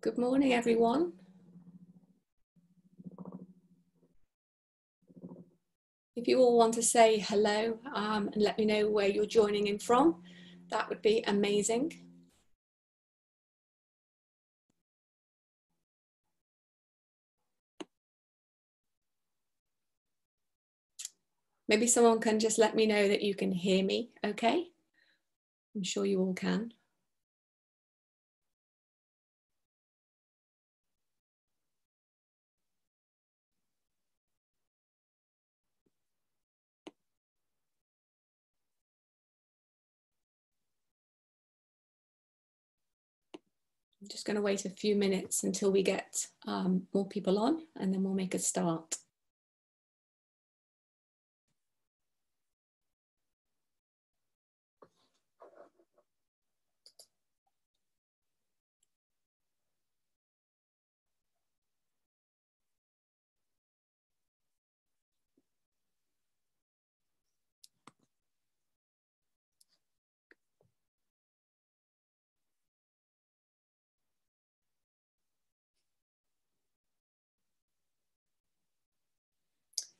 Good morning, everyone. If you all want to say hello and let me know where you're joining in from, that would be amazing. Maybe someone can just let me know that you can hear me, okay? I'm sure you all can. I'm just going to wait a few minutes until we get more people on, and then we'll make a start.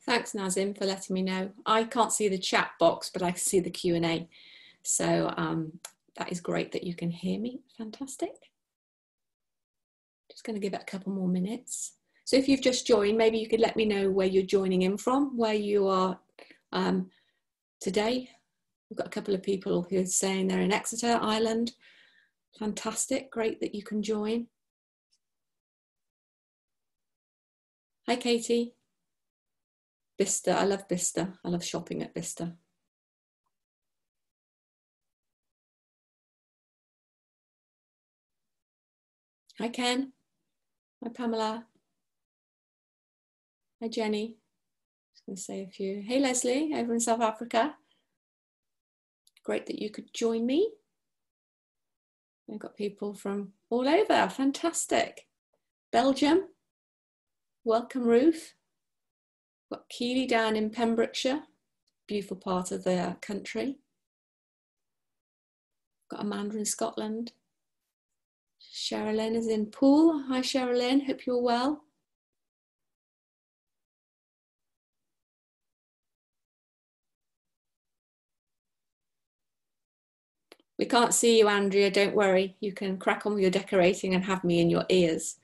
Thanks, Nazim, for letting me know. I can't see the chat box, but I can see the Q&A. So that is great that you can hear me. Fantastic. Just going to give it a couple more minutes. So if you've just joined, maybe you could let me know where you're joining in from, where you are today. We've got a couple of people who are saying they're in Exeter, Ireland. Fantastic, great that you can join. Hi, Katie. Bicester, I love Bicester. I love shopping at Bicester. Hi, Ken. Hi, Pamela. Hi, Jenny. Just going to say a few. Hey, Leslie, over in South Africa. Great that you could join me. We've got people from all over. Fantastic. Belgium. Welcome, Ruth. We've got Keely down in Pembrokeshire. Beautiful part of the country. We've got Amanda in Scotland. Sherilyn is in Poole. Hi, Sherilyn. Hope you're well. We can't see you, Andrea. Don't worry. You can crack on with your decorating and have me in your ears.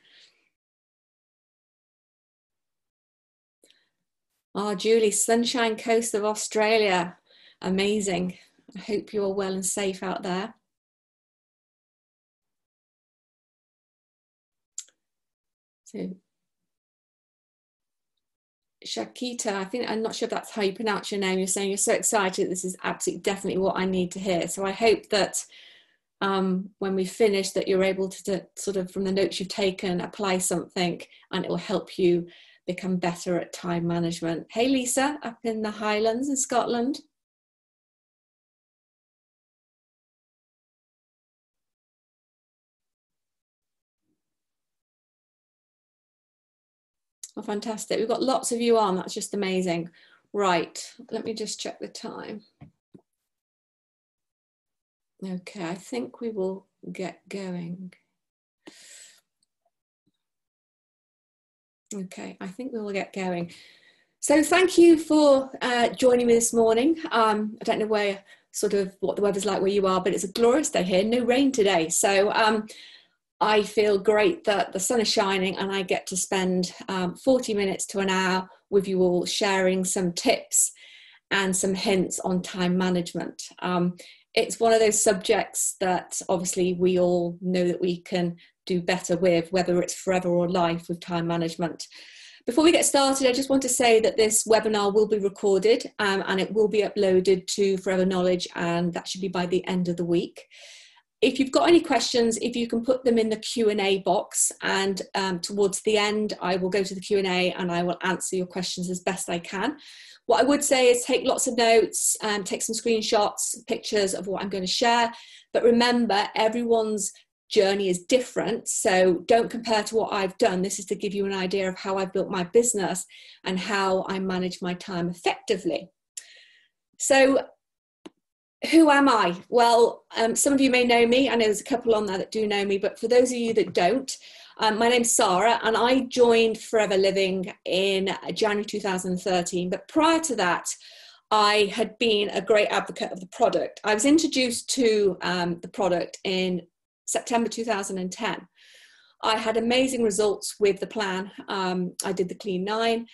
Oh, Julie, Sunshine Coast of Australia. Amazing. I hope you're well and safe out there. So, Shakita, I think, I'm not sure if that's how you pronounce your name. You're saying you're so excited. This is absolutely definitely what I need to hear. So I hope that when we finish that you're able to sort of, from the notes you've taken, apply something and it will help you become better at time management. Hey, Lisa, up in the Highlands in Scotland. Oh, fantastic. We've got lots of you on. That's just amazing. Right, let me just check the time. Okay, I think we will get going. Okay, I think we will get going. So thank you for joining me this morning. I don't know where sort of what the weather's like where you are, but it's a glorious day here. No rain today. So I feel great that the sun is shining and I get to spend 40 minutes to an hour with you all sharing some tips and some hints on time management. It's one of those subjects that obviously we all know that we can do better with, whether it's forever or life with time management. Before we get started, I just want to say that this webinar will be recorded and it will be uploaded to Forever Knowledge, and that should be by the end of the week. If you've got any questions, if you can put them in the Q&A box, and towards the end, I will go to the Q&A and I will answer your questions as best I can. What I would say is take lots of notes, take some screenshots, pictures of what I'm going to share. But remember, everyone's journey is different, so don't compare to what I've done. This is to give you an idea of how I've built my business and how I manage my time effectively. So who am I? Well, some of you may know me. I know there's a couple on there that do know me, but for those of you that don't, My name's Sara, and I joined Forever Living in January 2013. But prior to that, I had been a great advocate of the product. I was introduced to the product in September 2010. I had amazing results with the plan. I did the Clean 9,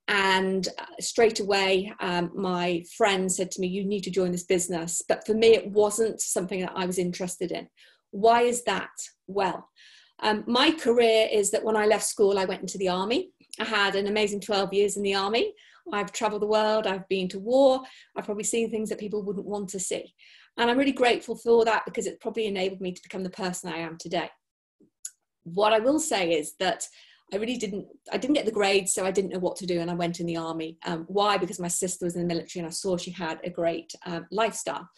and straight away my friend said to me, you need to join this business. But for me, it wasn't something that I was interested in. Why is that? Well, my career is that when I left school, I went into the army. I had an amazing 12 years in the army. I've traveled the world, I've been to war, I've probably seen things that people wouldn't want to see. And I'm really grateful for that, because it probably enabled me to become the person I am today. What I will say is that I didn't get the grades, so I didn't know what to do, and I went in the army. Why? Because my sister was in the military and I saw she had a great lifestyle.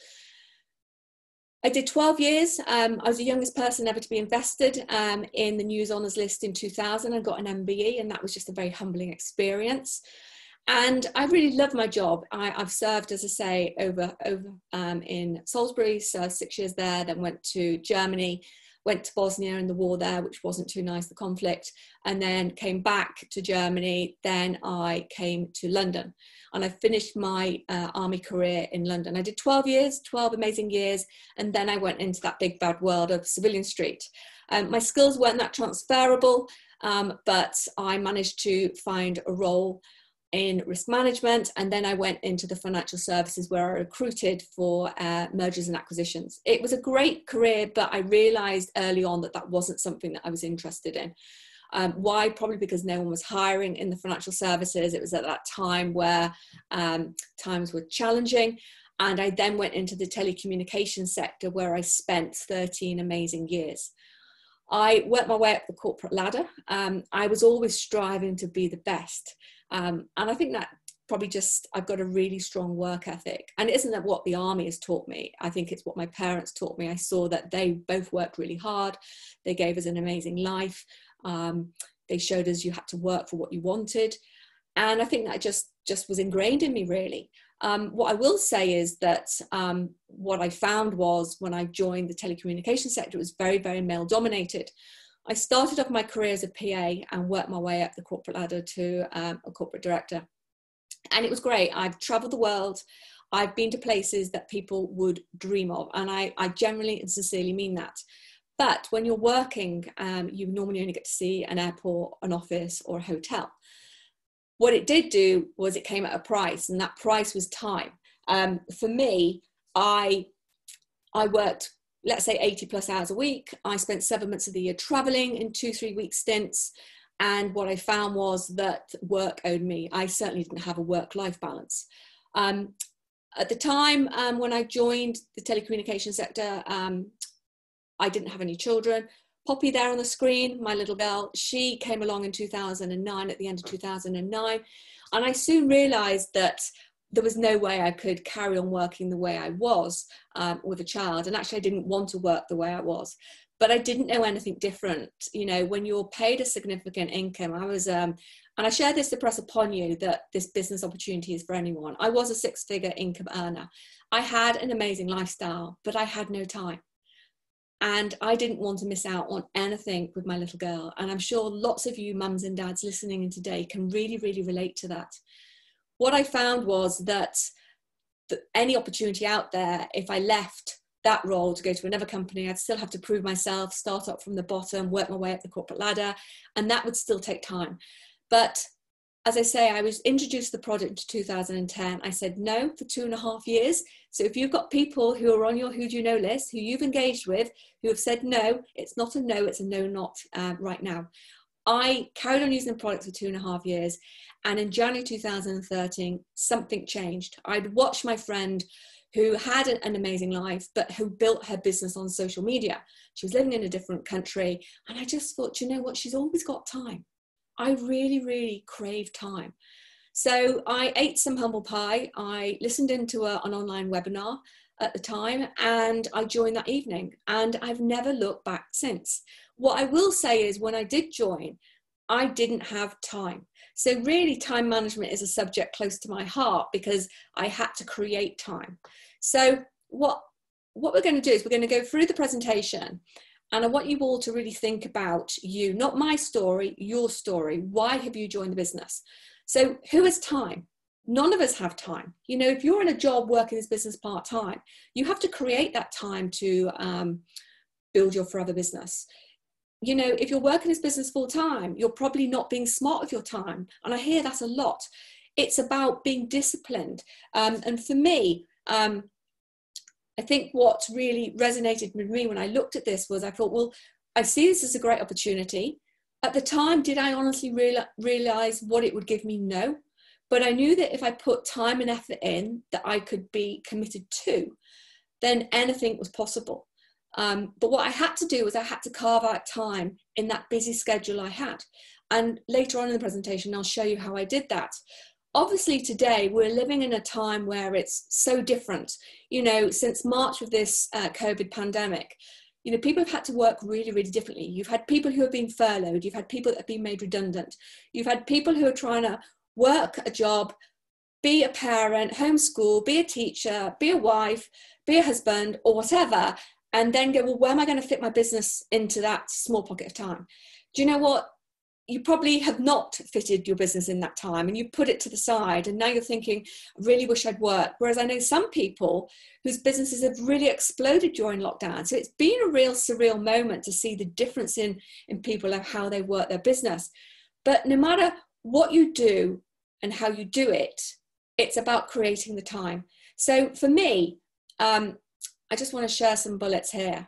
I did 12 years. I was the youngest person ever to be invested in the News Honours List in 2000. I got an MBE, and that was just a very humbling experience. And I really love my job. I've served, as I say, over in Salisbury, so 6 years there, then went to Germany, went to Bosnia in the war there, which wasn't too nice, the conflict, and then came back to Germany. Then I came to London, and I finished my army career in London. I did 12 years, 12 amazing years, and then I went into that big bad world of civilian street. My skills weren't that transferable, but I managed to find a role in risk management, and then I went into the financial services, where I recruited for mergers and acquisitions. It was a great career, but I realized early on that that wasn't something that I was interested in. Why? Probably because no one was hiring in the financial services. It was at that time where times were challenging, and I then went into the telecommunications sector, where I spent 13 amazing years. I worked my way up the corporate ladder. I was always striving to be the best. And I think that probably just, I've got a really strong work ethic. And it isn't that what the army has taught me. I think it's what my parents taught me. I saw that they both worked really hard. They gave us an amazing life. They showed us you had to work for what you wanted. And I think that just was ingrained in me, really. What I will say is that what I found was, when I joined the telecommunications sector, it was very, very male dominated. I started off my career as a PA and worked my way up the corporate ladder to a corporate director. And it was great. I've traveled the world. I've been to places that people would dream of. And I generally and sincerely mean that. But when you're working, you normally only get to see an airport, an office, or a hotel. What it did do was it came at a price, and that price was time. For me, I worked, let's say, 80 plus hours a week. I spent 7 months of the year traveling in 2-3 week stints. And what I found was that work owed me. I certainly didn't have a work-life balance. At the time when I joined the telecommunications sector, I didn't have any children. Poppy there on the screen, my little girl, she came along in 2009, at the end of 2009. And I soon realized that there was no way I could carry on working the way I was with a child. And actually, I didn't want to work the way I was. But I didn't know anything different. You know, when you're paid a significant income, I was, and I share this to press upon you that this business opportunity is for anyone. I was a 6-figure income earner. I had an amazing lifestyle, but I had no time. And I didn't want to miss out on anything with my little girl. And I'm sure lots of you mums and dads listening in today can really, really relate to that. What I found was that any opportunity out there, if I left that role to go to another company, I'd still have to prove myself, start up from the bottom, work my way up the corporate ladder, and that would still take time. But as I say, I was introduced to the product in 2010. I said no for 2.5 years. So if you've got people who are on your who do you know list, who you've engaged with, who have said no, it's not a no, it's a no, not right now. I carried on using the product for 2.5 years. And in January 2013, something changed. I'd watched my friend who had an amazing life, but who built her business on social media. She was living in a different country. And I just thought, you know what, she's always got time. I really, really crave time. So I ate some humble pie. I listened into an online webinar at the time, and I joined that evening, and I've never looked back since. What I will say is, when I did join, I didn't have time. So really, time management is a subject close to my heart, because I had to create time. So what we're going to do is we're going to go through the presentation. And I want you all to really think about you, not my story, your story. Why have you joined the business? So who has time? None of us have time. You know, if you're in a job working this business part-time, you have to create that time to build your forever business. You know, if you're working this business full-time, you're probably not being smart with your time. And I hear that a lot. It's about being disciplined. And for me, I think what really resonated with me when I looked at this was I thought, well, I see this as a great opportunity. At the time, did I honestly realize what it would give me? No. But I knew that if I put time and effort in that I could be committed to, then anything was possible. But what I had to do was I had to carve out time in that busy schedule I had. And later on in the presentation, I'll show you how I did that. Obviously today we're living in a time where it's so different. You know, since March of this COVID pandemic, you know, people have had to work really, really differently. You've had people who have been furloughed. You've had people that have been made redundant. You've had people who are trying to work a job, be a parent, homeschool, be a teacher, be a wife, be a husband or whatever, and then go, well, where am I going to fit my business into that small pocket of time? Do you know what? You probably have not fitted your business in that time and you put it to the side and now you're thinking, I really wish I'd worked. Whereas I know some people whose businesses have really exploded during lockdown. So it's been a real surreal moment to see the difference in people of how they work their business. But no matter what you do and how you do it, it's about creating the time. So for me, I just want to share some bullets here.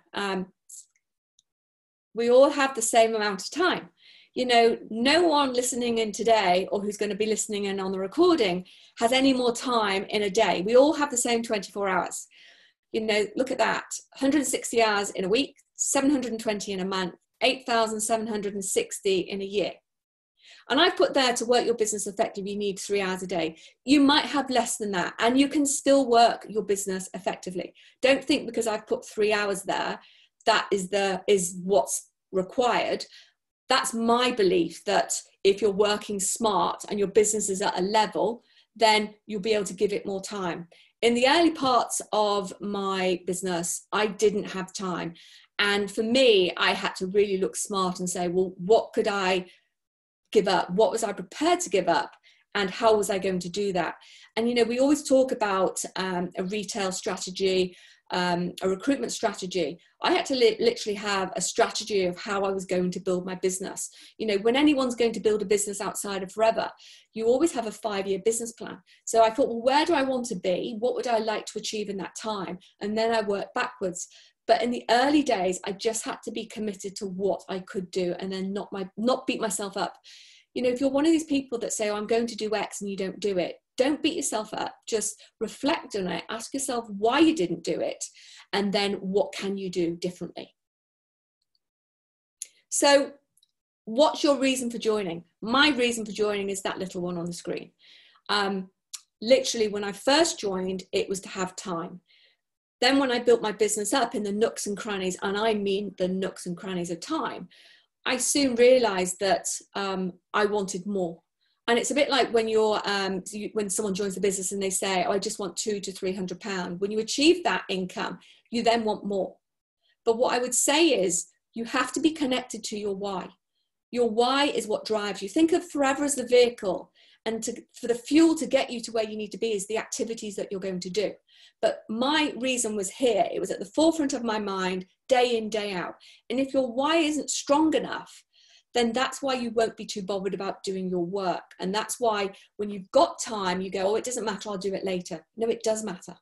We all have the same amount of time. You know, no one listening in today or who's going to be listening in on the recording has any more time in a day. We all have the same 24 hours. You know, look at that, 160 hours in a week, 720 in a month, 8,760 in a year. And I've put there to work your business effectively, you need 3 hours a day. You might have less than that and you can still work your business effectively. Don't think because I've put 3 hours there, that is what's required. That's my belief, that if you're working smart and your business is at a level, then you'll be able to give it more time. In the early parts of my business, I didn't have time. And for me, I had to really look smart and say, well, what could I give up? What was I prepared to give up? And how was I going to do that? And, you know, we always talk about a retail strategy, a recruitment strategy. I had to literally have a strategy of how I was going to build my business. You know, when anyone's going to build a business outside of Forever, you always have a 5-year business plan. So I thought, well, where do I want to be? What would I like to achieve in that time? And then I worked backwards. But in the early days, I just had to be committed to what I could do and then not beat myself up. You know, if you're one of these people that say, oh, I'm going to do X and you don't do it, don't beat yourself up. Just reflect on it. Ask yourself why you didn't do it. And then what can you do differently? So what's your reason for joining? My reason for joining is that little one on the screen. Literally, when I first joined, it was to have time. Then when I built my business up in the nooks and crannies, and I mean the nooks and crannies of time, I soon realized that I wanted more. And it's a bit like when when someone joins the business and they say, oh, I just want £200 to £300. When you achieve that income, you then want more. But what I would say is you have to be connected to your why. Your why is what drives you. Think of Forever as the vehicle, and for the fuel to get you to where you need to be is the activities that you're going to do. But my reason was here. It was at the forefront of my mind, day in, day out. And if your why isn't strong enough, then that's why you won't be too bothered about doing your work. And that's why when you've got time, you go, oh, it doesn't matter, I'll do it later. No, it does matter.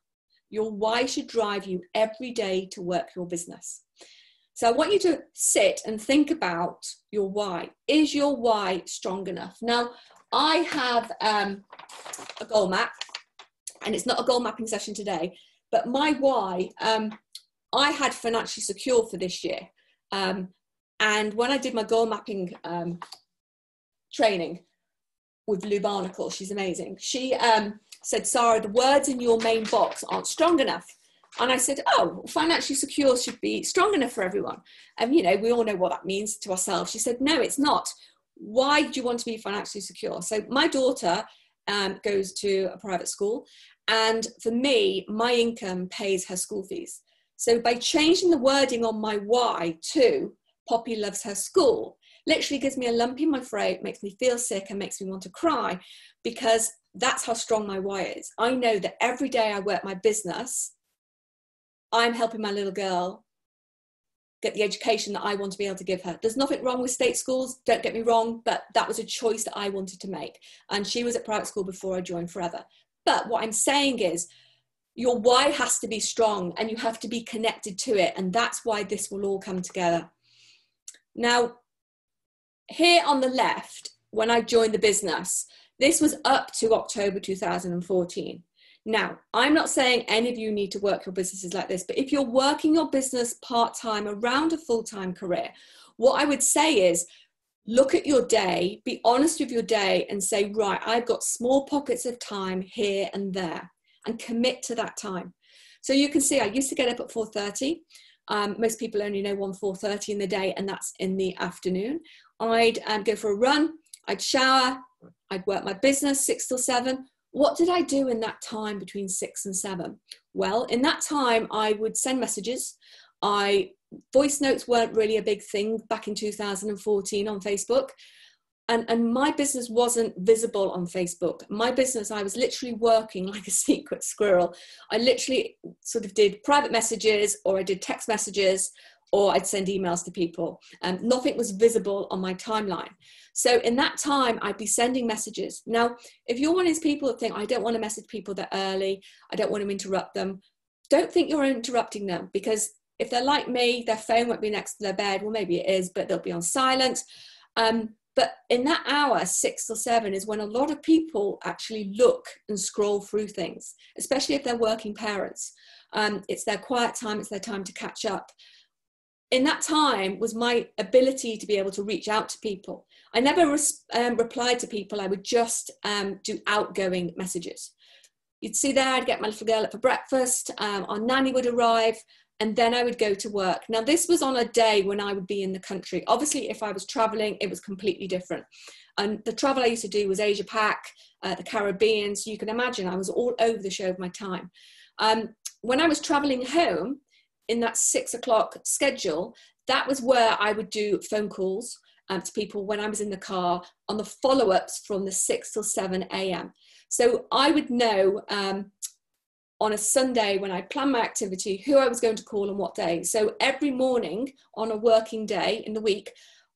Your why should drive you every day to work your business. So I want you to sit and think about your why. Is your why strong enough? Now, I have a goal map, and it's not a goal mapping session today, but my why, I had financially secure for this year. And when I did my goal mapping training with Lou Barnacle, she's amazing. She said, Sara, the words in your main box aren't strong enough. And I said, oh, financially secure should be strong enough for everyone. And, you know, we all know what that means to ourselves. She said, no, it's not. Why do you want to be financially secure? So my daughter goes to a private school. And for me, my income pays her school fees. So by changing the wording on my why to Poppy loves her school, literally gives me a lump in my throat, makes me feel sick and makes me want to cry, because that's how strong my why is. I know that every day I work my business, I'm helping my little girl get the education that I want to be able to give her. There's nothing wrong with state schools, don't get me wrong, but that was a choice that I wanted to make. And she was at private school before I joined Forever. But what I'm saying is, your why has to be strong and you have to be connected to it. And that's why this will all come together. Now, here on the left, when I joined the business, this was up to October 2014. Now, I'm not saying any of you need to work your businesses like this, but if you're working your business part-time around a full-time career, what I would say is, look at your day, be honest with your day and say, right, I've got small pockets of time here and there, and commit to that time. So you can see I used to get up at 4:30. Most people only know 4:30 in the day, and that's in the afternoon. I'd go for a run, I'd shower, I'd work my business 6 till 7. What did I do in that time between 6 and 7? Well, in that time, I would send messages. Voice notes weren't really a big thing back in 2014 on Facebook. And my business wasn't visible on Facebook. My business, I was literally working like a secret squirrel. I literally sort of did private messages, or I did text messages, or I'd send emails to people. Nothing was visible on my timeline. So in that time, I'd be sending messages. Now, if you're one of these people that think, I don't want to message people that early, I don't want to interrupt them, don't think you're interrupting them, because if they're like me, their phone won't be next to their bed. Well, maybe it is, but they'll be on silent. But in that hour, 6 till 7, is when a lot of people actually look and scroll through things, especially if they're working parents. It's their quiet time, it's their time to catch up. In that time was my ability to be able to reach out to people. I never replied to people. I would just do outgoing messages. You'd see there, I'd get my little girl up for breakfast, our nanny would arrive, and then I would go to work. Now, this was on a day when I would be in the country. Obviously, if I was traveling, it was completely different. And the travel I used to do was Asia Pac, the Caribbean. So you can imagine I was all over the show of my time. When I was traveling home, in that 6 o'clock schedule, that was where I would do phone calls to people when I was in the car on the follow-ups from the 6 till 7 a.m. So I would know on a Sunday when I planned my activity, who I was going to call on what day. So every morning on a working day in the week,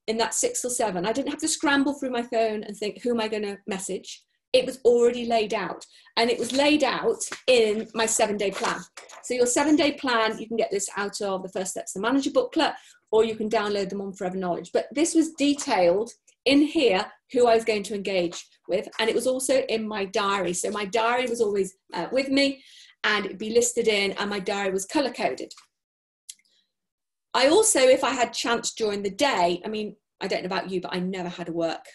in that 6 till 7, I didn't have to scramble through my phone and think, who am I going to message? It was already laid out, and it was laid out in my 7-day plan. So your 7-day plan, you can get this out of the First Steps to Manager booklet, or you can download them on Forever Knowledge. But this was detailed in here, who I was going to engage with, and it was also in my diary. So my diary was always with me, and it'd be listed in, and my diary was color coded. I also, if I had chance during the day, I mean, I don't know about you, but I never had a work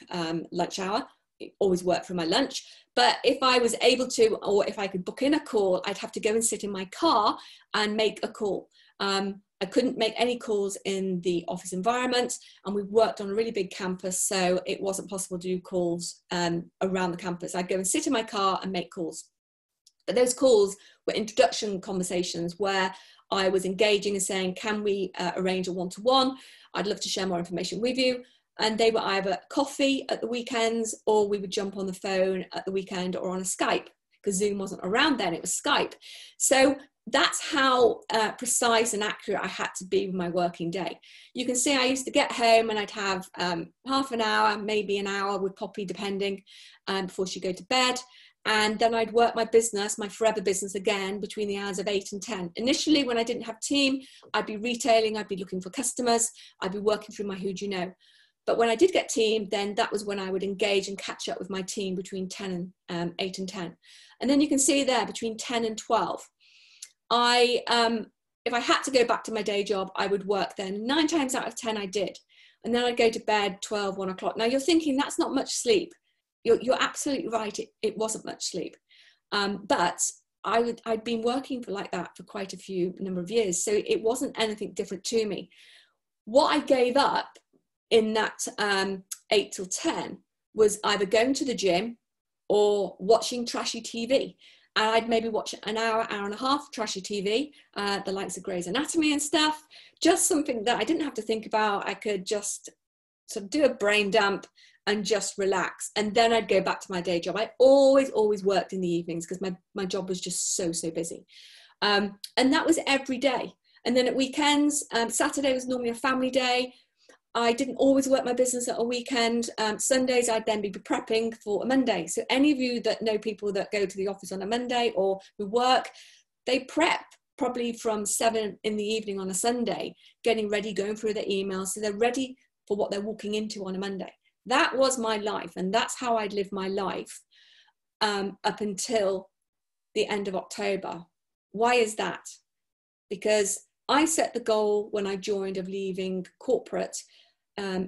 lunch hour. It always worked for my lunch. But if I was able to, or if I could book in a call, I'd have to go and sit in my car and make a call. I couldn't make any calls in the office environment, and we worked on a really big campus, so it wasn't possible to do calls around the campus. I'd go and sit in my car and make calls. But those calls were introduction conversations where I was engaging and saying, can we arrange a one-to-one? I'd love to share more information with you. And they were either coffee at the weekends, or we would jump on the phone at the weekend, or on a Skype, because Zoom wasn't around then, it was Skype. So that's how precise and accurate I had to be with my working day. You can see I used to get home and I'd have half an hour, maybe an hour with Poppy, depending, before she'd go to bed. And then I'd work my business, my Forever business, again between the hours of 8 and 10. Initially, when I didn't have team, I'd be retailing, I'd be looking for customers, I'd be working through my Who Do You Know. But when I did get team, then that was when I would engage and catch up with my team between 10 and 8 and 10. And then you can see there between 10 and 12, if I had to go back to my day job, I would work then. 9 times out of 10 I did. And then I'd go to bed 12, 1 o'clock. Now you're thinking that's not much sleep. You're absolutely right. It wasn't much sleep. But I'd been working like that for quite a few number of years. So it wasn't anything different to me. What I gave up in that 8 till 10 was either going to the gym or watching trashy TV. And I'd maybe watch an hour, hour and a half, trashy TV, the likes of Grey's Anatomy and stuff, just something that I didn't have to think about. I could just sort of do a brain dump and just relax. And then I'd go back to my day job. I always worked in the evenings because my job was just so busy. And that was every day. And then at weekends, Saturday was normally a family day. I didn't always work my business at a weekend. Sundays, I'd then be prepping for a Monday. So any of you that know people that go to the office on a Monday or who work, they prep probably from 7 in the evening on a Sunday, getting ready, going through their emails. So they're ready for what they're walking into on a Monday. That was my life. And that's how I'd live my life up until the end of October. Why is that? Because I set the goal when I joined of leaving corporate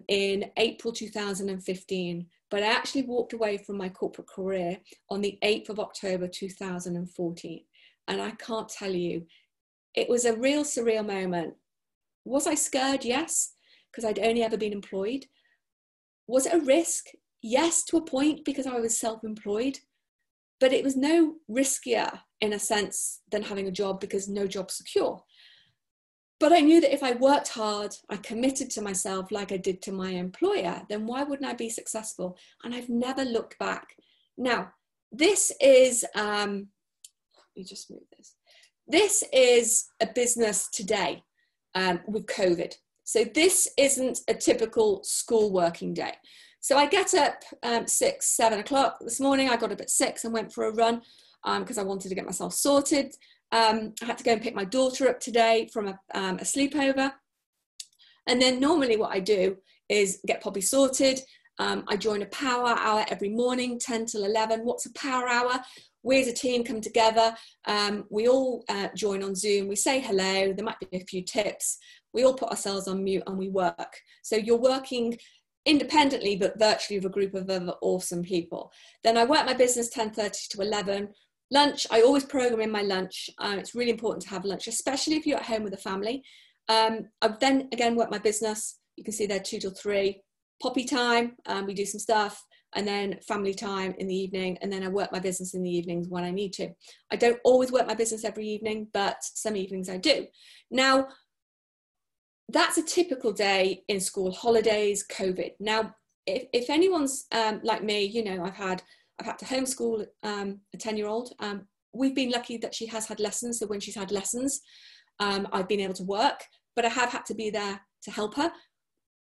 in April 2015, but I actually walked away from my corporate career on the 8th of October 2014. And I can't tell you, it was a real surreal moment. Was I scared? Yes, because I'd only ever been employed. Was it a risk? Yes, to a point, because I was self-employed, but it was no riskier in a sense than having a job because no job's secure. But I knew that if I worked hard, I committed to myself like I did to my employer, then why wouldn't I be successful? And I've never looked back. Now, this is, let me just move this. This is a business today with COVID. So this isn't a typical school working day. So I get up 6, 7 o'clock this morning. I got up at 6 and went for a run because I wanted to get myself sorted. I had to go and pick my daughter up today from a sleepover. And then normally what I do is get Poppy sorted. I join a power hour every morning, 10 till 11. What's a power hour? We as a team come together. We all join on Zoom. We say hello. There might be a few tips. We all put ourselves on mute and we work. So you're working independently, but virtually with a group of other awesome people. Then I work my business 10:30 to 11. Lunch, I always program in my lunch. It's really important to have lunch, especially if you're at home with a family. I then again work my business. You can see there 2 till 3. Poppy time, we do some stuff, and then family time in the evening, and then I work my business in the evenings when I need to. I don't always work my business every evening, but some evenings I do. Now, that's a typical day in school holidays, COVID. Now, if anyone's like me, you know, I've had to homeschool a 10-year-old. We've been lucky that she has had lessons. So when she's had lessons, I've been able to work, but I have had to be there to help her.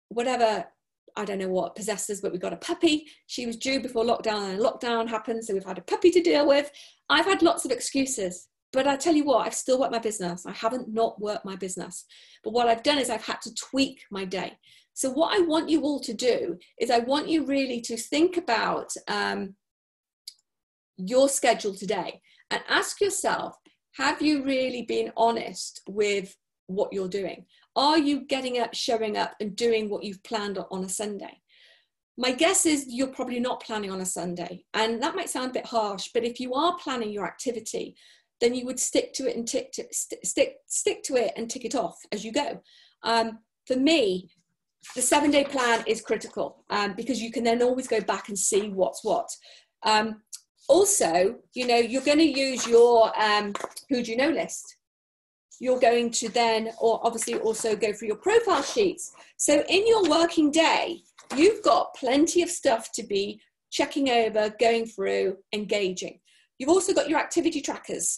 Whatever, I don't know what possesses, but we got a puppy. She was due before lockdown and lockdown happened. So we've had a puppy to deal with. I've had lots of excuses, but I tell you what, I've still worked my business. I haven't not worked my business. But what I've done is I've had to tweak my day. So what I want you all to do is I want you really to think about your schedule today and ask yourself, have you really been honest with what you're doing? Are you getting up, showing up and doing what you've planned on a Sunday? My guess is you're probably not planning on a Sunday, and that might sound a bit harsh, but if you are planning your activity, then you would stick to it and stick to it and tick it off as you go. For me, the 7-day plan is critical because you can then always go back and see what's what. Also, you know, you're going to use your who do you know list. You're going to then, or obviously also go through your profile sheets. So in your working day, you've got plenty of stuff to be checking over, going through, engaging. You've also got your activity trackers.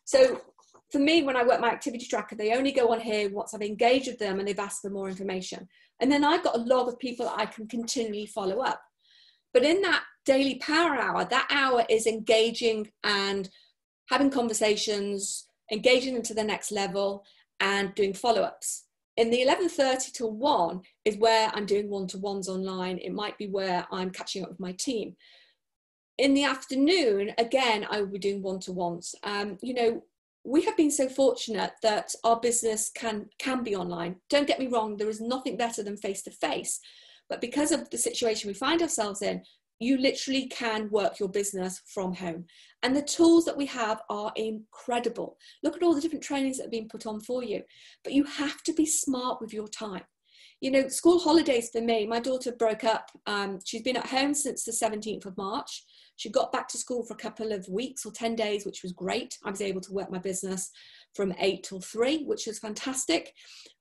So for me, when I work my activity tracker, they only go on here once I've engaged with them and they've asked for more information. And then I've got a log of people that I can continually follow up. But in that daily power hour, that hour is engaging and having conversations, engaging them to the next level and doing follow-ups. In the 11:30 till 1 is where I'm doing one-to-ones online. It might be where I'm catching up with my team. In the afternoon, again, I will be doing one-to-ones. You know, we have been so fortunate that our business can be online. Don't get me wrong, there is nothing better than face-to-face. But because of the situation we find ourselves in, you literally can work your business from home. And the tools that we have are incredible. Look at all the different trainings that have been put on for you. But you have to be smart with your time. You know, school holidays for me, my daughter broke up. She's been at home since the 17th of March. She got back to school for a couple of weeks or 10 days, which was great. I was able to work my business from 8 till 3, which was fantastic.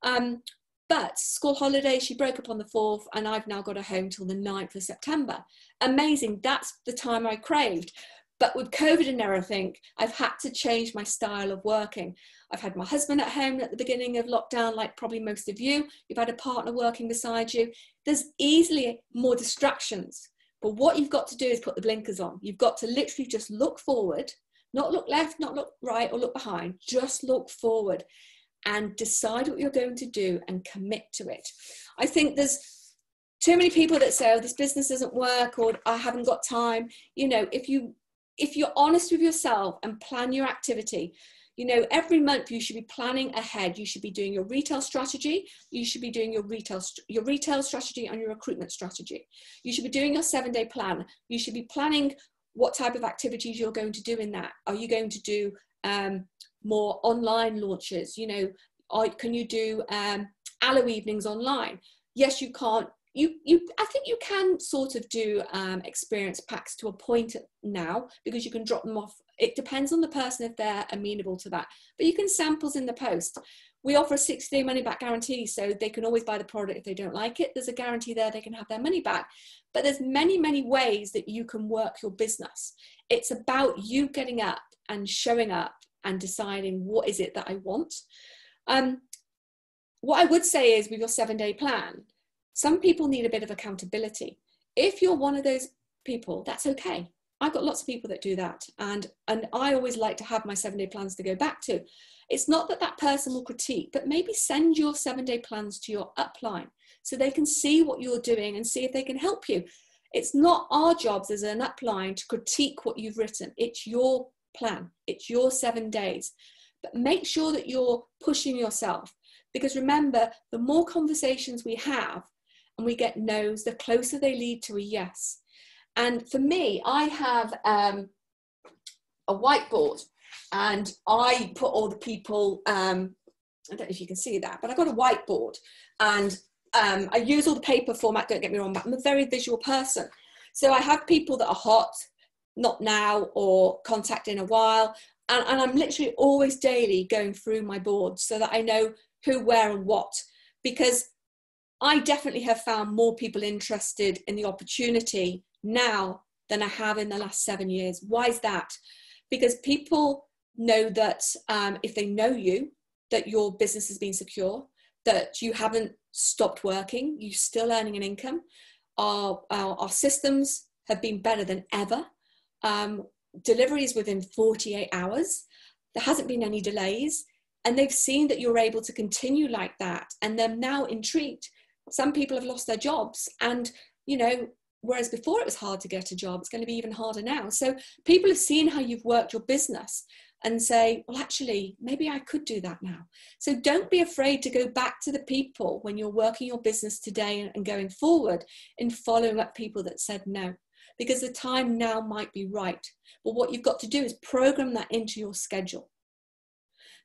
But school holiday, she broke up on the 4th, and I've now got her home till the 9th of September. Amazing. That's the time I craved. But with COVID and everything, I've had to change my style of working. I've had my husband at home at the beginning of lockdown, like probably most of you. You've had a partner working beside you. There's easily more distractions. But what you've got to do is put the blinkers on. You've got to literally just look forward, not look left, not look right or look behind. Just look forward and decide what you're going to do and commit to it. I think there's too many people that say, oh, this business doesn't work, or I haven't got time. You know, if you're honest with yourself and plan your activity, you know, every month you should be planning ahead. You should be doing your retail strategy. You should be doing your retail strategy and your recruitment strategy. You should be doing your 7-day plan. You should be planning what type of activities you're going to do in that. Are you going to do more online launches? You know, can you do aloe evenings online? Yes, you can't. I think you can sort of do experience packs to a point now, because you can drop them off. It depends on the person if they're amenable to that. But you can samples in the post. We offer a 60-day money back guarantee, so they can always buy the product if they don't like it. There's a guarantee there, they can have their money back. But there's many, many ways that you can work your business. It's about you getting up and showing up and deciding, what is it that I want? What I would say is, with your 7-day plan, some people need a bit of accountability. If you're one of those people, that's okay. I've got lots of people that do that. And I always like to have my 7-day plans to go back to. It's not that that person will critique, but maybe send your 7-day plans to your upline so they can see what you're doing and see if they can help you. It's not our jobs as an upline to critique what you've written. It's your plan. It's your 7 days. But make sure that you're pushing yourself, because remember, the more conversations we have and we get no's, the closer they lead to a yes. And for me, I have a whiteboard, and I put all the people, I don't know if you can see that, but I've got a whiteboard, and I use all the paper format, don't get me wrong, but I'm a very visual person. So I have people that are hot, not now, or contact in a while. And I'm literally always daily going through my board so that I know who, where, and what, because I definitely have found more people interested in the opportunity now than I have in the last 7 years. Why is that? Because people know that if they know you, that your business has been secure, that you haven't stopped working, you're still earning an income. Our systems have been better than ever. Deliveries within 48 hours. There hasn't been any delays. And they've seen that you're able to continue like that. And they're now intrigued. Some people have lost their jobs. And, you know, whereas before it was hard to get a job, it's going to be even harder now. So people have seen how you've worked your business and say, well, actually, maybe I could do that now. So don't be afraid to go back to the people when you're working your business today and going forward in following up people that said no, because the time now might be right. But what you've got to do is program that into your schedule.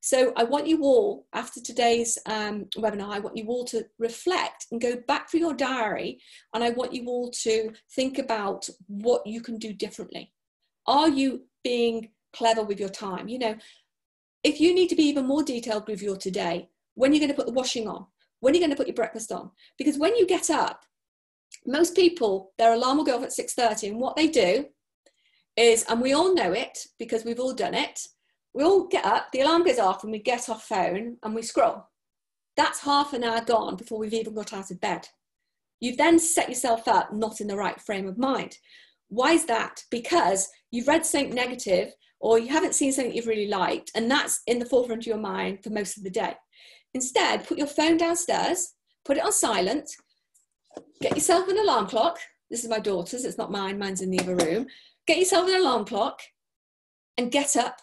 So I want you all, after today's webinar, I want you all to reflect and go back through your diary, and I want you all to think about what you can do differently. Are you being clever with your time? You know, if you need to be even more detailed with your today, when you're going to put the washing on, when you're going to put your breakfast on, because when you get up, most people, their alarm will go off at 6:30, and what they do is, and we all know it because we've all done it, we all get up, the alarm goes off, and we get off phone and we scroll. That's half an hour gone before we've even got out of bed. You've then set yourself up not in the right frame of mind. Why is that? Because you've read something negative, or you haven't seen something you've really liked, and that's in the forefront of your mind for most of the day. Instead, put your phone downstairs, put it on silent, get yourself an alarm clock. This is my daughter's, it's not mine, mine's in the other room. Get yourself an alarm clock and get up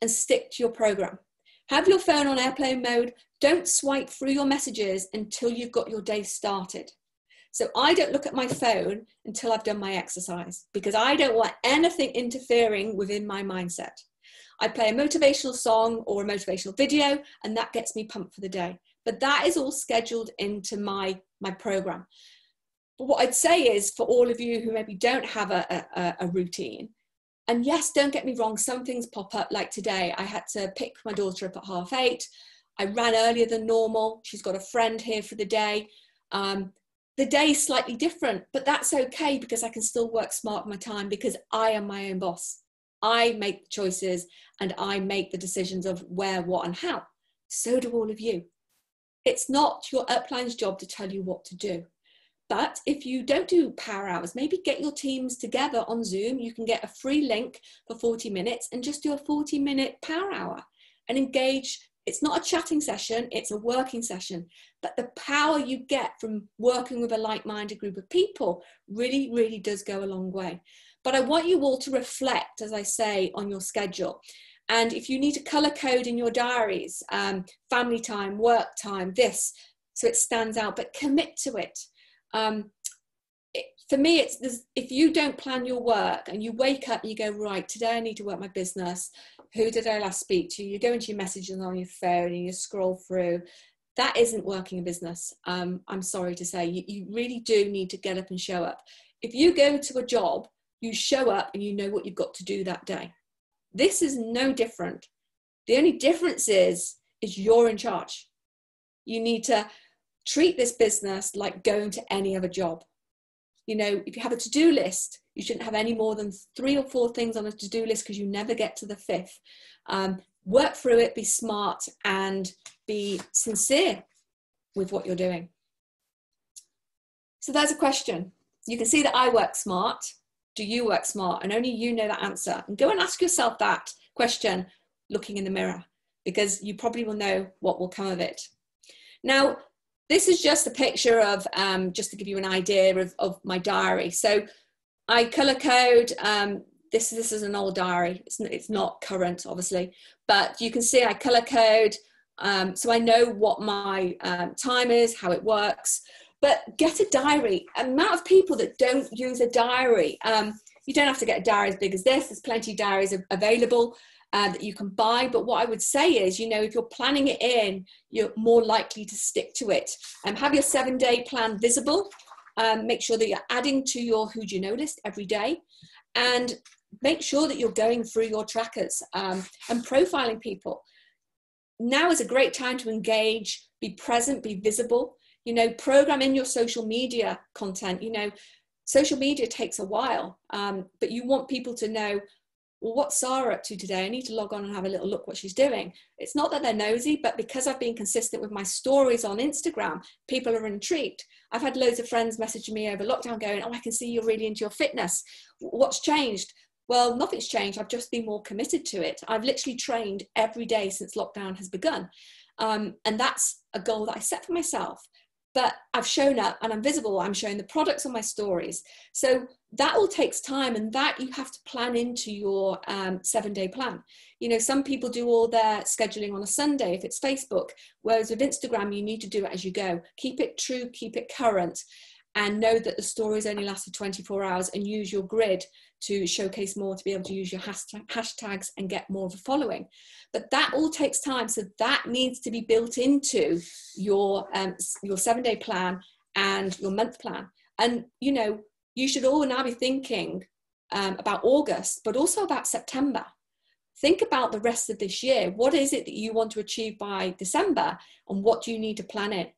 and stick to your program. Have your phone on airplane mode. Don't swipe through your messages until you've got your day started. So I don't look at my phone until I've done my exercise, because I don't want anything interfering within my mindset. I play a motivational song or a motivational video, and that gets me pumped for the day. But that is all scheduled into my program. But what I'd say is, for all of you who maybe don't have a routine, and yes, don't get me wrong, some things pop up. Like today, I had to pick my daughter up at 8:30. I ran earlier than normal. She's got a friend here for the day. The day's slightly different, but that's okay, because I can still work smart with my time, because I am my own boss. I make the choices and I make the decisions of where, what, and how. So do all of you. It's not your upline's job to tell you what to do. But if you don't do power hours, maybe get your teams together on Zoom. You can get a free link for 40 minutes and just do a 40-minute power hour and engage. It's not a chatting session, it's a working session. But the power you get from working with a like-minded group of people really, really does go a long way. But I want you all to reflect, as I say, on your schedule. And if you need to color code in your diaries, family time, work time, this, so it stands out, but commit to it. For me, if you don't plan your work and you wake up and you go, right, today I need to work my business. Who did I last speak to? You go into your messages on your phone and you scroll through. That isn't working a business. I'm sorry to say, you really do need to get up and show up. If you go to a job, you show up and you know what you've got to do that day. This is no different. The only difference is you're in charge. You need to treat this business like going to any other job. You know, if you have a to-do list, you shouldn't have any more than 3 or 4 things on a to-do list, because you never get to the 5th. Work through it, be smart, and be sincere with what you're doing. So there's a question. You can see that I work smart. Do you work smart? And only you know that answer. And go and ask yourself that question looking in the mirror, because you probably will know what will come of it. Now, this is just a picture of, just to give you an idea of my diary. So I color code. This is an old diary. It's not current, obviously, but you can see I color code. So I know what my time is, how it works. But get a diary. Amount of people that don't use a diary. You don't have to get a diary as big as this. There's plenty of diaries available that you can buy. But what I would say is, you know, if you're planning it in, you're more likely to stick to it. Have your 7-day plan visible. Make sure that you're adding to your who do you know list every day. And make sure that you're going through your trackers and profiling people. Now is a great time to engage, be present, be visible. You know, program in your social media content. You know, social media takes a while, but you want people to know, well, what's Sara up to today? I need to log on and have a little look what she's doing. It's not that they're nosy, but because I've been consistent with my stories on Instagram, people are intrigued. I've had loads of friends messaging me over lockdown going, oh, I can see you're really into your fitness. What's changed? Well, nothing's changed. I've just been more committed to it. I've literally trained every day since lockdown has begun. And that's a goal that I set for myself. But I've shown up and I'm visible. I'm showing the products on my stories. So that all takes time, and that you have to plan into your 7-day plan. You know, some people do all their scheduling on a Sunday if it's Facebook, whereas with Instagram, you need to do it as you go. Keep it true, keep it current, and know that the stories only last for 24 hours, and use your grid to showcase more, to be able to use your hashtags and get more of a following. But that all takes time. So that needs to be built into your 7-day plan and your month plan. And, you know, you should all now be thinking about August, but also about September. Think about the rest of this year. What is it that you want to achieve by December? And what do you need to plan in?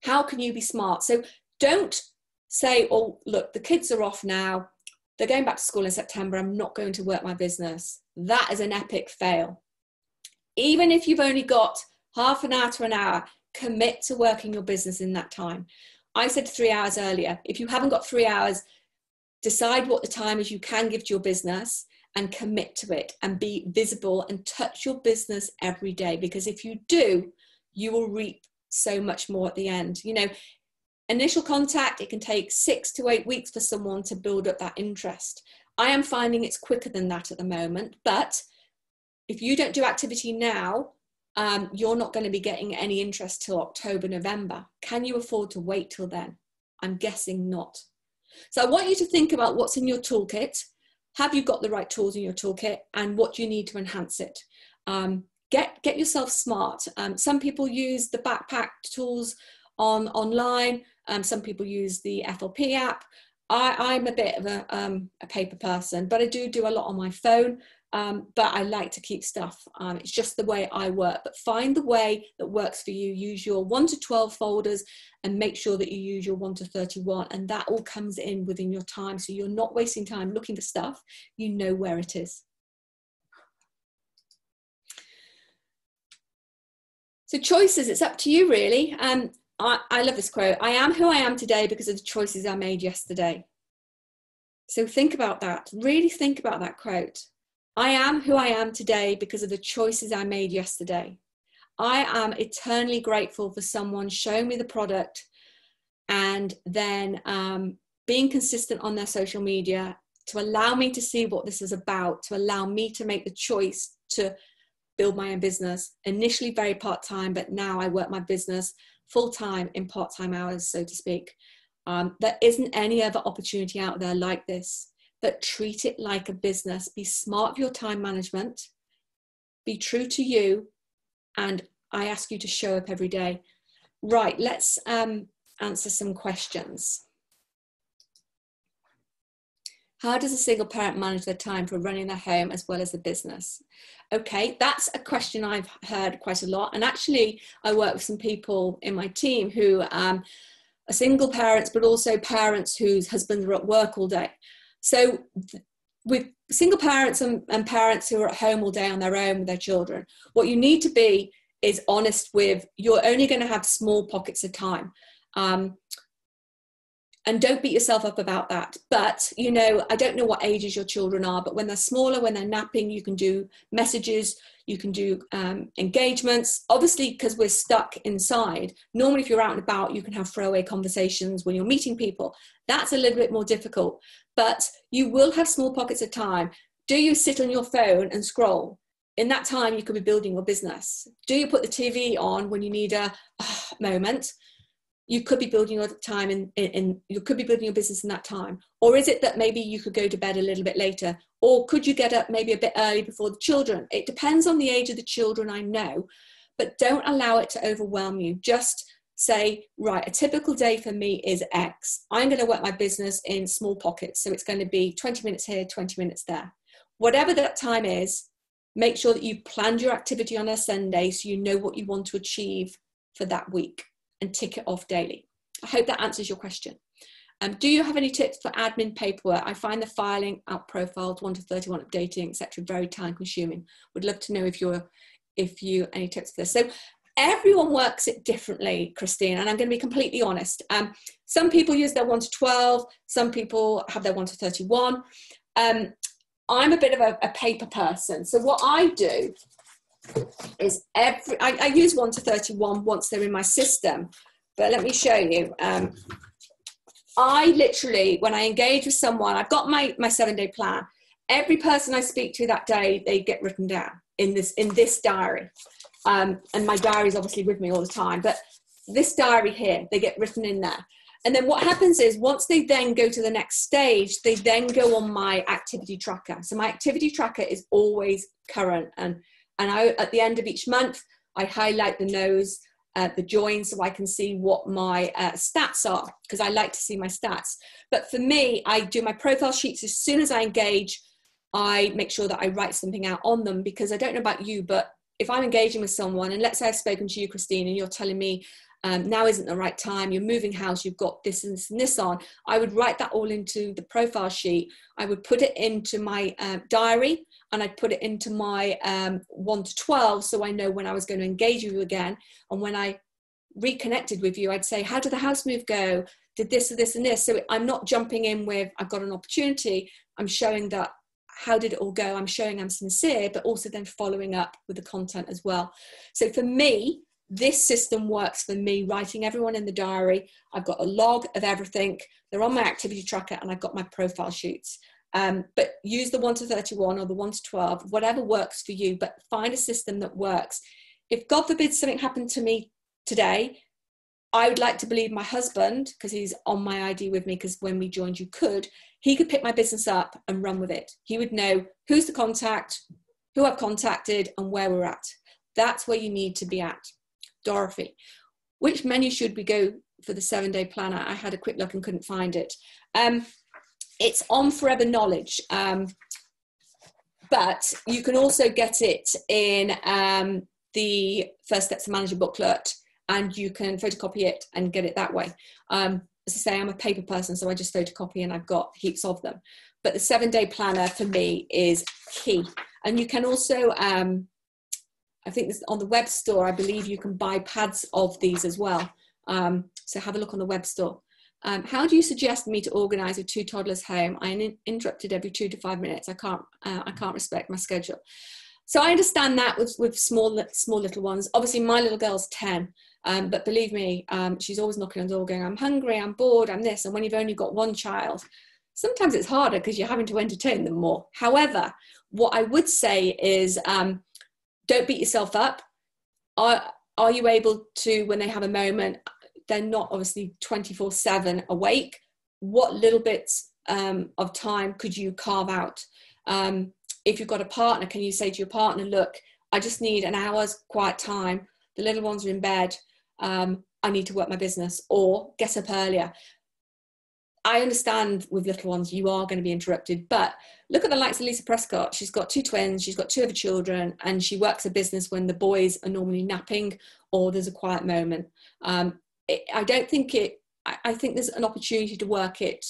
How can you be smart? So don't say, oh, look, the kids are off now. They're going back to school in September. I'm not going to work my business. That is an epic fail. Even if you've only got half an hour to an hour, commit to working your business in that time. I said 3 hours earlier. If you haven't got 3 hours, decide what the time is you can give to your business and commit to it, and be visible and touch your business every day. Because if you do, you will reap so much more at the end. You know, initial contact, it can take 6 to 8 weeks for someone to build up that interest. I am finding it's quicker than that at the moment, but if you don't do activity now, you're not going to be getting any interest till October, November. Can you afford to wait till then? I'm guessing not. So I want you to think about what's in your toolkit. Have you got the right tools in your toolkit, and what do you need to enhance it? Get yourself smart. Some people use the backpack tools online. Some people use the FLP app. I'm a bit of a paper person, but I do a lot on my phone. But I like to keep stuff. It's just the way I work. But find the way that works for you. Use your 1 to 12 folders and make sure that you use your 1 to 31. And that all comes in within your time. So you're not wasting time looking for stuff. You know where it is. So choices, it's up to you really. I love this quote. I am who I am today because of the choices I made yesterday. So think about that. Really think about that quote. I am who I am today because of the choices I made yesterday. I am eternally grateful for someone showing me the product and then being consistent on their social media to allow me to see what this is about, to allow me to make the choice to build my own business. Initially very part-time, but now I work my business full-time in part-time hours, so to speak. There isn't any other opportunity out there like this. But treat it like a business. Be smart with your time management. Be true to you. And I ask you to show up every day. Right, let's answer some questions. How does a single parent manage their time for running their home as well as the business? Okay, that's a question I've heard quite a lot. And actually, I work with some people in my team who are single parents, but also parents whose husbands are at work all day. So with single parents and parents who are at home all day on their own with their children, what you need to be is honest with, you're only going to have small pockets of time. And don't beat yourself up about that. But, you know, I don't know what ages your children are, but when they're smaller, when they're napping, you can do messages, you can do engagements. Obviously, because we're stuck inside, normally if you're out and about, you can have throwaway conversations when you're meeting people. That's a little bit more difficult, but you will have small pockets of time. Do you sit on your phone and scroll? In that time, you could be building your business. Do you put the TV on when you need a moment? You could be building your time you could be building your business in that time. Or is it that maybe you could go to bed a little bit later? Or could you get up maybe a bit early before the children? It depends on the age of the children, I know, but don't allow it to overwhelm you. Just say, right, a typical day for me is X. I'm going to work my business in small pockets. So it's going to be 20 minutes here, 20 minutes there. Whatever that time is, make sure that you planned your activity on a Sunday so you know what you want to achieve for that week and tick it off daily. I hope that answers your question. Do you have any tips for admin paperwork? I find the filing out profiles, 1 to 31 updating, etc., very time consuming. Would love to know if you any tips for this. So everyone works it differently, Christine, and I'm going to be completely honest. Some people use their 1 to 12, some people have their 1 to 31. I'm a bit of a paper person. So what I do is I use 1 to 31 once they're in my system. But let me show you. I literally, when I engage with someone, I've got my 7-day plan. Every person I speak to that day, they get written down in this diary. And my diary is obviously with me all the time. But this diary here, they get written in there. And then what happens is once they then go to the next stage, they then go on my activity tracker. So my activity tracker is always current. And I, at the end of each month, I highlight the no's, the joins, so I can see what my stats are, because I like to see my stats. But for me, I do my profile sheets as soon as I engage. I make sure that I write something out on them, because I don't know about you, but if I'm engaging with someone, and let's say I've spoken to you, Christine, and you're telling me now isn't the right time, you're moving house, you've got this and this and this on, I would write that all into the profile sheet. I would put it into my diary, and I'd put it into my 1 to 12, so I know when I was going to engage with you again. And when I reconnected with you, I'd say, how did the house move go? Did this or this and this? So I'm not jumping in with, I've got an opportunity. I'm showing that, how did it all go? I'm showing I'm sincere, but also then following up with the content as well. So for me, this system works for me, writing everyone in the diary. I've got a log of everything. They're on my activity tracker, and I've got my profile sheets. But use the 1 to 31 or the 1 to 12, whatever works for you, but find a system that works. If God forbid something happened to me today, I would like to believe my husband, because he's on my ID with me, because when we joined he could pick my business up and run with it. He would know who's the contact, who I've contacted, and where we're at. That's where you need to be at. Dorothy, which menu should we go for the 7-day planner? I had a quick look and couldn't find it. It's on Forever Knowledge, but you can also get it in the First Steps to Manager booklet, and you can photocopy it and get it that way. As I say, I'm a paper person, so I just photocopy and I've got heaps of them. But the 7-day planner for me is key. And you can also, I think this, on the web store, I believe you can buy pads of these as well. So have a look on the web store. How do you suggest me to organise with 2 toddlers home? I'm interrupted every 2 to 5 minutes. I can't respect my schedule. So I understand that with small little ones. Obviously, my little girl's 10, but believe me, she's always knocking on the door going, I'm hungry, I'm bored, I'm this. And when you've only got one child, sometimes it's harder because you're having to entertain them more. However, what I would say is don't beat yourself up. Are you able to, when they have a moment, they're not obviously 24/7 awake, what little bits of time could you carve out? If you've got a partner, can you say to your partner, look, I just need an hour's quiet time. The little ones are in bed. I need to work my business, or get up earlier. I understand with little ones, you are going to be interrupted, but look at the likes of Lisa Prescott. She's got 2 twins, she's got 2 other children, and she works a business when the boys are normally napping or there's a quiet moment. I think there's an opportunity to work it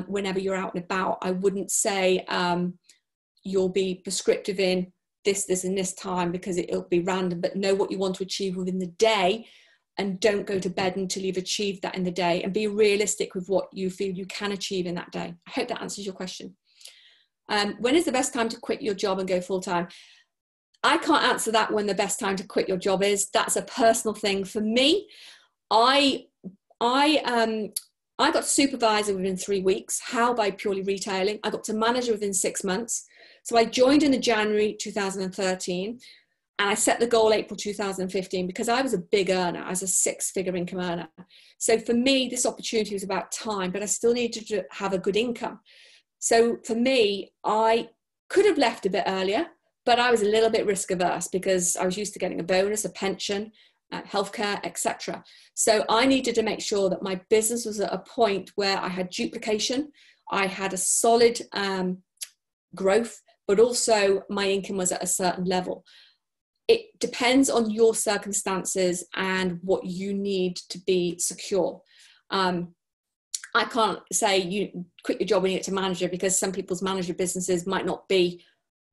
whenever you're out and about. I wouldn't say you'll be prescriptive in this and this time, because it'll be random, but know what you want to achieve within the day, and don't go to bed until you've achieved that in the day, and be realistic with what you feel you can achieve in that day. I hope that answers your question. When is the best time to quit your job and go full-time? I can't answer that when the best time to quit your job is. That's a personal thing. For me, I got to supervisor within 3 weeks. How? By purely retailing. I got to manager within 6 months. So I joined in the January 2013, and I set the goal April 2015, because I was a big earner. I was a 6-figure income earner. So for me, this opportunity was about time, but I still needed to have a good income. So for me, I could have left a bit earlier, but I was a little bit risk averse because I was used to getting a bonus, a pension, healthcare, etc. So I needed to make sure that my business was at a point where I had duplication, I had a solid growth, but also my income was at a certain level. It depends on your circumstances and what you need to be secure. I can't say you quit your job and you get to manager, because some people's manager businesses might not be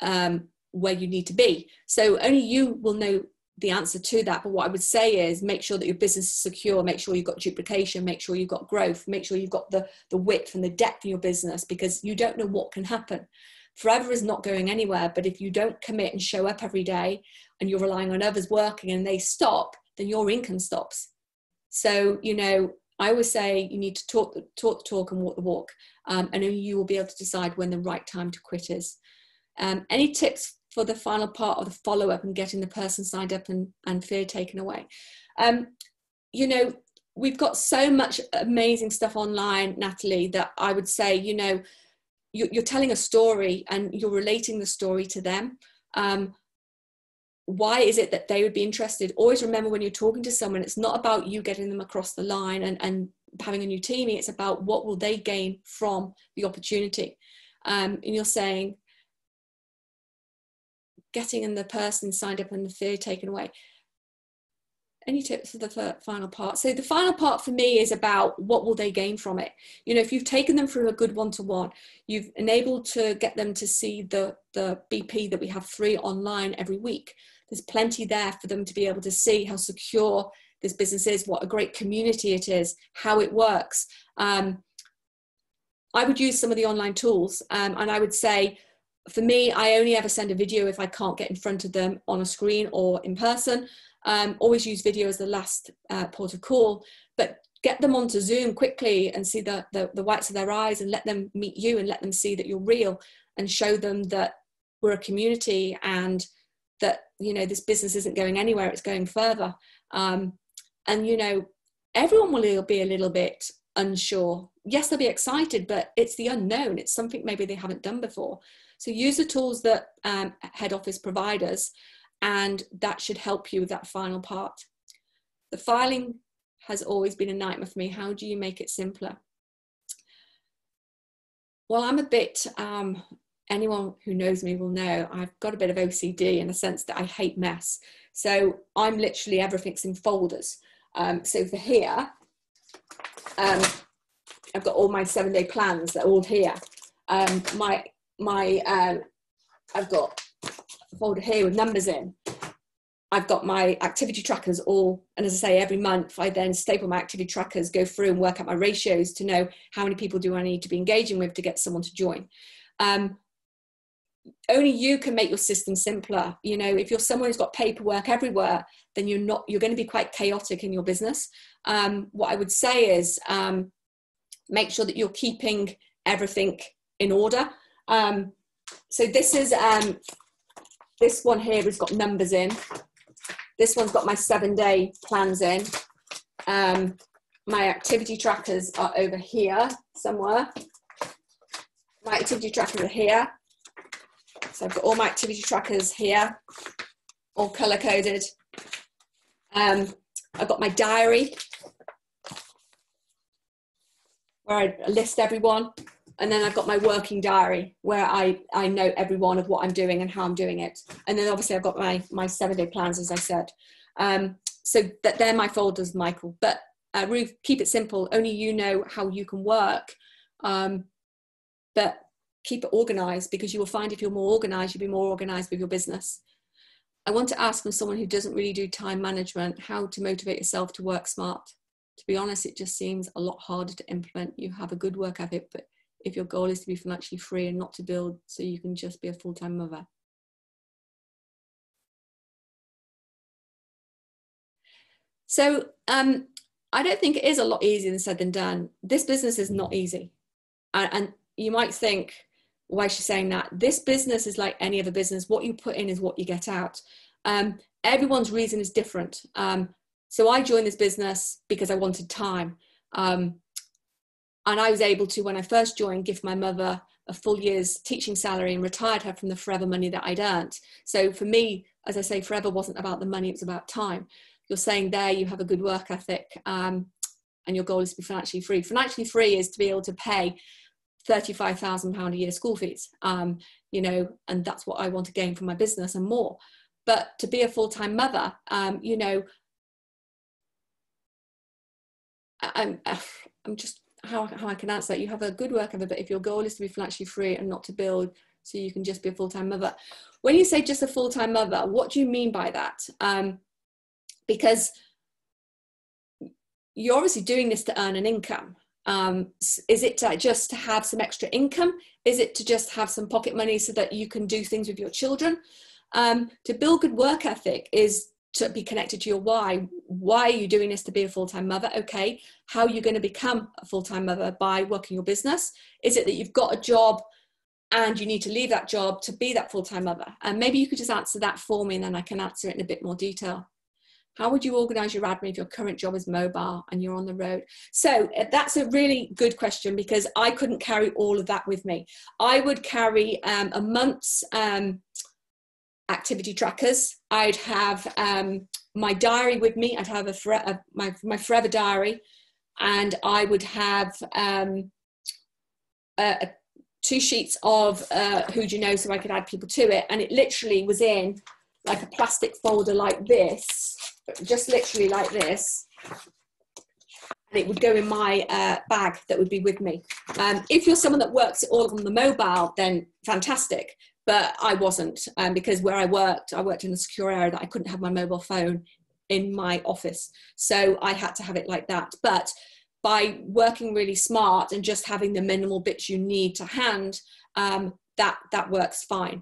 where you need to be. So only you will know the answer to that. But what I would say is make sure that your business is secure, make sure you've got duplication, make sure you've got growth, make sure you've got the width and the depth in your business, because you don't know what can happen. Forever is not going anywhere, but if you don't commit and show up every day and you're relying on others working and they stop, then your income stops. So, you know, I always say you need to talk the talk and walk the walk, and only you will be able to decide when the right time to quit is. Any tips for the final part of the follow-up and getting the person signed up and fear taken away? You know, we've got so much amazing stuff online, Natalie, that I would say, you know, you're telling a story and you're relating the story to them. Why is it that they would be interested? Always remember, when you're talking to someone, it's not about you getting them across the line and having a new teaming. It's about what will they gain from the opportunity. And you're saying, getting in the person signed up and the fear taken away. Any tips for the final part? So the final part for me is about what will they gain from it. You know, if you've taken them through a good one-to-one, you've enabled to get them to see the BP that we have free online every week. There's plenty there for them to be able to see how secure this business is, what a great community it is, how it works. I would use some of the online tools, and I would say, for me, I only ever send a video if I can't get in front of them on a screen or in person. Always use video as the last port of call, but get them onto Zoom quickly and see the whites of their eyes, and let them meet you and let them see that you're real, and show them that we're a community and that, you know, this business isn't going anywhere, it's going further. And, you know, everyone will be a little bit unsure. Yes, they'll be excited, but it's the unknown. It's something maybe they haven't done before. So use the tools that head office provide us, and that should help you with that final part. The filing has always been a nightmare for me. How do you make it simpler? Well, I'm a bit, anyone who knows me will know, I've got a bit of OCD in the sense that I hate mess. So I'm literally, everything's in folders. So for here, I've got all my 7-day plans that are all here. I've got a folder here with numbers in. I've got my activity trackers all, and as I say, every month I then staple my activity trackers, go through and work out my ratios to know how many people do I need to be engaging with to get someone to join. Only you can make your system simpler. You know, if you're someone who's got paperwork everywhere, then you're going to be quite chaotic in your business. What I would say is make sure that you're keeping everything in order. So this is, this one here has got numbers in. This one's got my 7-day plans in. My activity trackers are over here somewhere. My activity trackers are here. So I've got all my activity trackers here, all color coded. I've got my diary where I list everyone. And then I've got my working diary where I note every one of what I'm doing and how I'm doing it. And then obviously I've got my 7-day plans, as I said. So they're my folders, Michael. But Ruth, keep it simple. Only you know how you can work. But keep it organized, because you will find if you're more organized, you'll be more organized with your business. I want to ask from someone who doesn't really do time management, how to motivate yourself to work smart. To be honest, it just seems a lot harder to implement. You have a good work ethic, but if your goal is to be financially free and not to build so you can just be a full-time mother. So I don't think it is a lot easier than said than done. This business is not easy. And you might think, why is she saying that? This business is like any other business. What you put in is what you get out. Everyone's reason is different. So I joined this business because I wanted time. And I was able to, when I first joined, give my mother a full year's teaching salary and retired her from the forever money that I'd earned. So for me, as I say, forever wasn't about the money, it was about time. You're saying there you have a good work ethic and your goal is to be financially free. Financially free is to be able to pay £35,000 a year school fees, you know, and that's what I want to gain from my business and more. But to be a full-time mother, you know, I'm just, how I can answer that. You have a good work ethic, but if your goal is to be financially free and not to build so you can just be a full-time mother. When you say just a full-time mother, what do you mean by that? Because you're obviously doing this to earn an income. Is it just to have some extra income? Is it to just have some pocket money so that you can do things with your children? To build good work ethic is to be connected to your why. Why are you doing this? To be a full-time mother? Okay. How are you going to become a full-time mother? By working your business? Is it that you've got a job and you need to leave that job to be that full-time mother? And maybe you could just answer that for me and then I can answer it in a bit more detail. How would you organize your admin if your current job is mobile and you're on the road? So that's a really good question, because I couldn't carry all of that with me. I would carry a month's activity trackers. I'd have my diary with me. I'd have my forever diary, and I would have 2 sheets of who do you know, so I could add people to it. And it literally was in like a plastic folder like this, just literally like this. And it would go in my bag that would be with me. If you're someone that works all on the mobile, then fantastic. But I wasn't, because where I worked in a secure area that I couldn't have my mobile phone in my office. So I had to have it like that. But by working really smart and just having the minimal bits you need to hand, that works fine.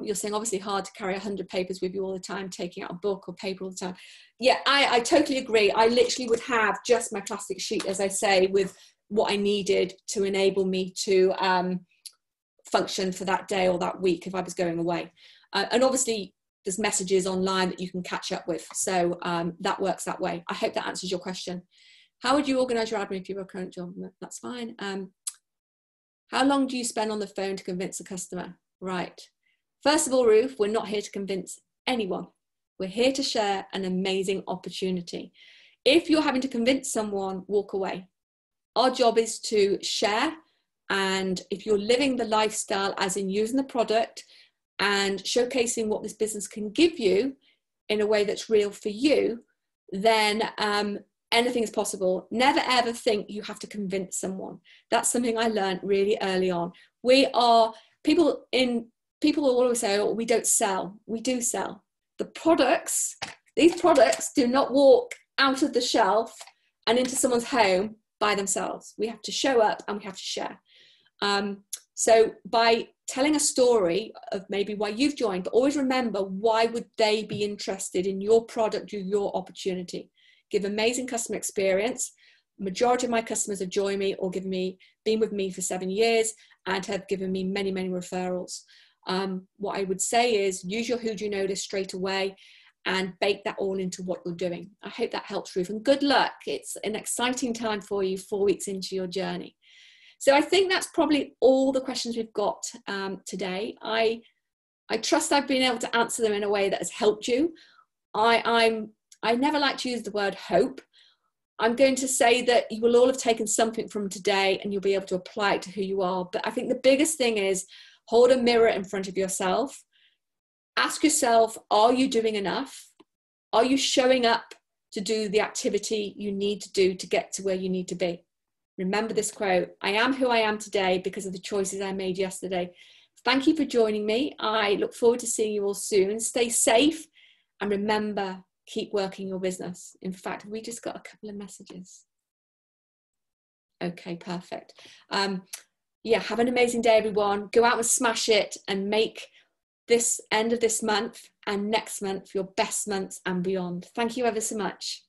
You're saying obviously hard to carry 100 papers with you all the time, taking out a book or paper all the time. Yeah, I totally agree. I literally would have just my plastic sheet, as I say, with what I needed to enable me to function for that day or that week if I was going away. And obviously there's messages online that you can catch up with. So that works that way. I hope that answers your question. How would you organize your admin if you were a current job? That's fine. How long do you spend on the phone to convince a customer? Right. First of all, Ruth, we're not here to convince anyone. We're here to share an amazing opportunity. if you're having to convince someone, walk away. Our job is to share. And if you're living the lifestyle, as in using the product and showcasing what this business can give you in a way that's real for you, then anything is possible. Never ever think you have to convince someone. That's something I learned really early on. People will always say, oh, we don't sell. We do sell. These products do not walk out of the shelf and into someone's home by themselves. We have to show up and we have to share. So by telling a story of maybe why you've joined, but always remember, why would they be interested in your product or your opportunity? Give amazing customer experience. Majority of my customers have joined me or been with me for 7 years and have given me many, many referrals. What I would say is use your who do you know list straight away and bake that all into what you're doing. I hope that helps, Ruth, and good luck. It's an exciting time for you 4 weeks into your journey. So I think that's probably all the questions we've got today. I trust I've been able to answer them in a way that has helped you. I never like to use the word hope. I'm going to say that you will all have taken something from today and you'll be able to apply it to who you are. But I think the biggest thing is hold a mirror in front of yourself. Ask yourself, are you doing enough? Are you showing up to do the activity you need to do to get to where you need to be? Remember this quote, I am who I am today because of the choices I made yesterday. Thank you for joining me. I look forward to seeing you all soon. Stay safe and remember, keep working your business. In fact, we just got a couple of messages. Okay, perfect. Yeah, have an amazing day, everyone. Go out and smash it and make this end of this month and next month your best months and beyond. Thank you ever so much.